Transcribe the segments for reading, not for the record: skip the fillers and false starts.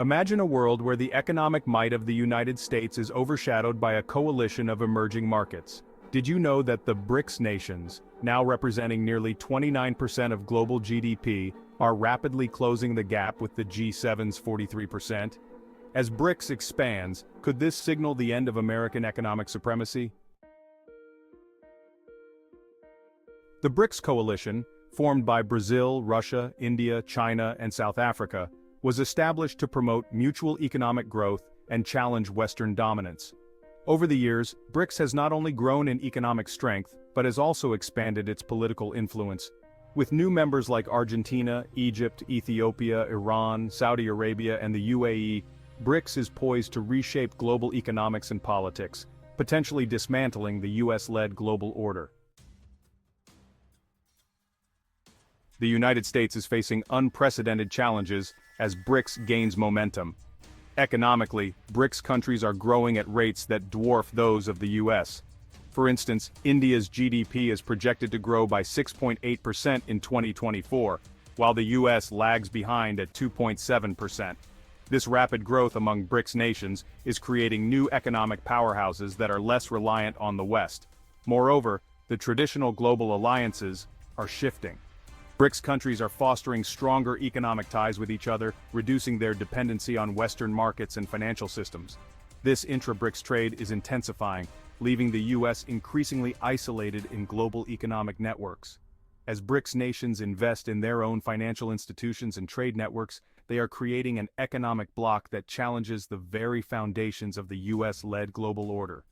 Imagine a world where the economic might of the United States is overshadowed by a coalition of emerging markets. Did you know that the BRICS nations, now representing nearly 29% of global GDP, are rapidly closing the gap with the G7's 43%? As BRICS expands, could this signal the end of American economic supremacy? The BRICS coalition, formed by Brazil, Russia, India, China, and South Africa, was established to promote mutual economic growth and challenge Western dominance. Over the years, BRICS has not only grown in economic strength, but has also expanded its political influence. With new members like Argentina, Egypt, Ethiopia, Iran, Saudi Arabia, and the UAE, BRICS is poised to reshape global economics and politics, potentially dismantling the US-led global order. The United States is facing unprecedented challenges as BRICS gains momentum. Economically, BRICS countries are growing at rates that dwarf those of the US. For instance, India's GDP is projected to grow by 6.8% in 2024, while the US lags behind at 2.7%. This rapid growth among BRICS nations is creating new economic powerhouses that are less reliant on the West. Moreover, the traditional global alliances are shifting. BRICS countries are fostering stronger economic ties with each other, reducing their dependency on Western markets and financial systems. This intra-BRICS trade is intensifying, leaving the US increasingly isolated in global economic networks. As BRICS nations invest in their own financial institutions and trade networks, they are creating an economic bloc that challenges the very foundations of the US-led global order.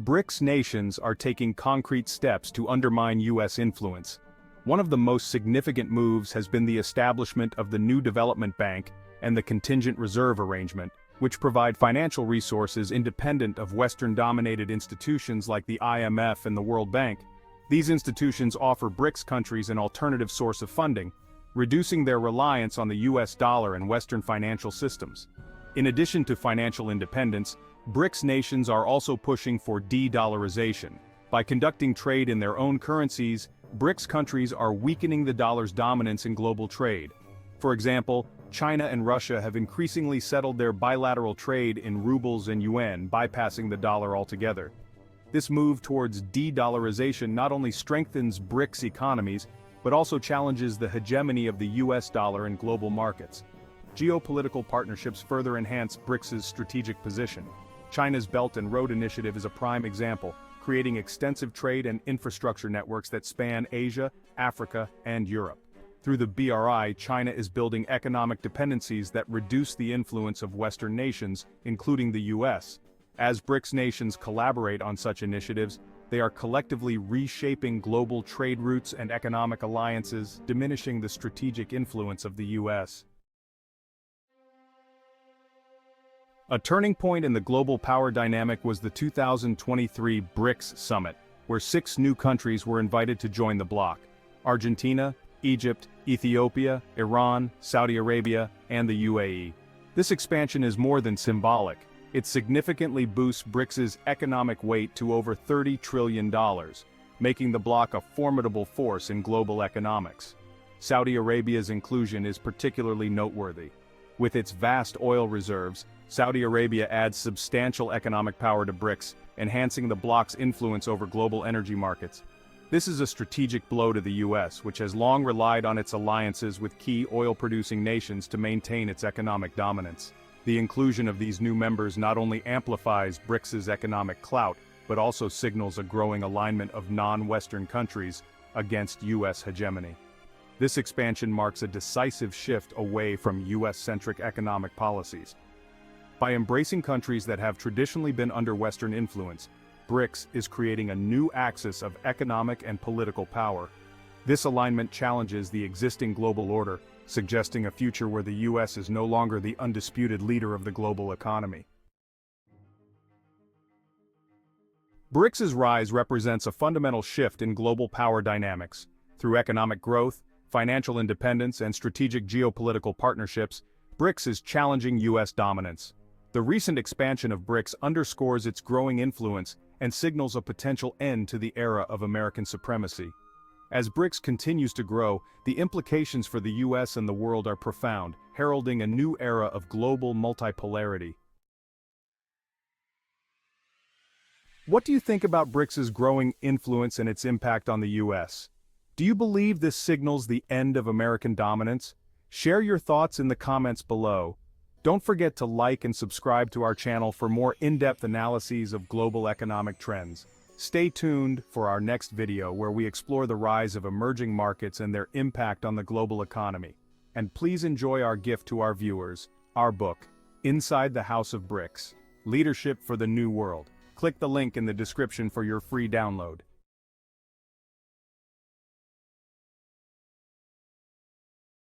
BRICS nations are taking concrete steps to undermine US influence. One of the most significant moves has been the establishment of the New Development Bank and the Contingent Reserve Arrangement, which provide financial resources independent of Western-dominated institutions like the IMF and the World Bank. These institutions offer BRICS countries an alternative source of funding, reducing their reliance on the US dollar and Western financial systems. In addition to financial independence, BRICS nations are also pushing for de-dollarization. By conducting trade in their own currencies, BRICS countries are weakening the dollar's dominance in global trade. For example, China and Russia have increasingly settled their bilateral trade in rubles and yuan, bypassing the dollar altogether. This move towards de-dollarization not only strengthens BRICS economies, but also challenges the hegemony of the US dollar in global markets. Geopolitical partnerships further enhance BRICS's strategic position. China's Belt and Road Initiative is a prime example, creating extensive trade and infrastructure networks that span Asia, Africa, and Europe. Through the BRI, China is building economic dependencies that reduce the influence of Western nations, including the US. As BRICS nations collaborate on such initiatives, they are collectively reshaping global trade routes and economic alliances, diminishing the strategic influence of the US. A turning point in the global power dynamic was the 2023 BRICS Summit, where 6 new countries were invited to join the bloc: Argentina, Egypt, Ethiopia, Iran, Saudi Arabia, and the UAE. This expansion is more than symbolic. It significantly boosts BRICS's economic weight to over $30 trillion, making the bloc a formidable force in global economics. Saudi Arabia's inclusion is particularly noteworthy. With its vast oil reserves, Saudi Arabia adds substantial economic power to BRICS, enhancing the bloc's influence over global energy markets. This is a strategic blow to the US, which has long relied on its alliances with key oil-producing nations to maintain its economic dominance. The inclusion of these new members not only amplifies BRICS's economic clout, but also signals a growing alignment of non-Western countries against US hegemony. This expansion marks a decisive shift away from US-centric economic policies. By embracing countries that have traditionally been under Western influence, BRICS is creating a new axis of economic and political power. This alignment challenges the existing global order, suggesting a future where the US is no longer the undisputed leader of the global economy. BRICS's rise represents a fundamental shift in global power dynamics. Through economic growth, financial independence, and strategic geopolitical partnerships, BRICS is challenging US dominance. The recent expansion of BRICS underscores its growing influence and signals a potential end to the era of American supremacy. As BRICS continues to grow, the implications for the US and the world are profound, heralding a new era of global multipolarity. What do you think about BRICS's growing influence and its impact on the US? Do you believe this signals the end of American dominance? Share your thoughts in the comments below. Don't forget to like and subscribe to our channel for more in-depth analyses of global economic trends. Stay tuned for our next video where we explore the rise of emerging markets and their impact on the global economy. And please enjoy our gift to our viewers, our book, Inside the House of BRICS, Leadership for the New World. Click the link in the description for your free download.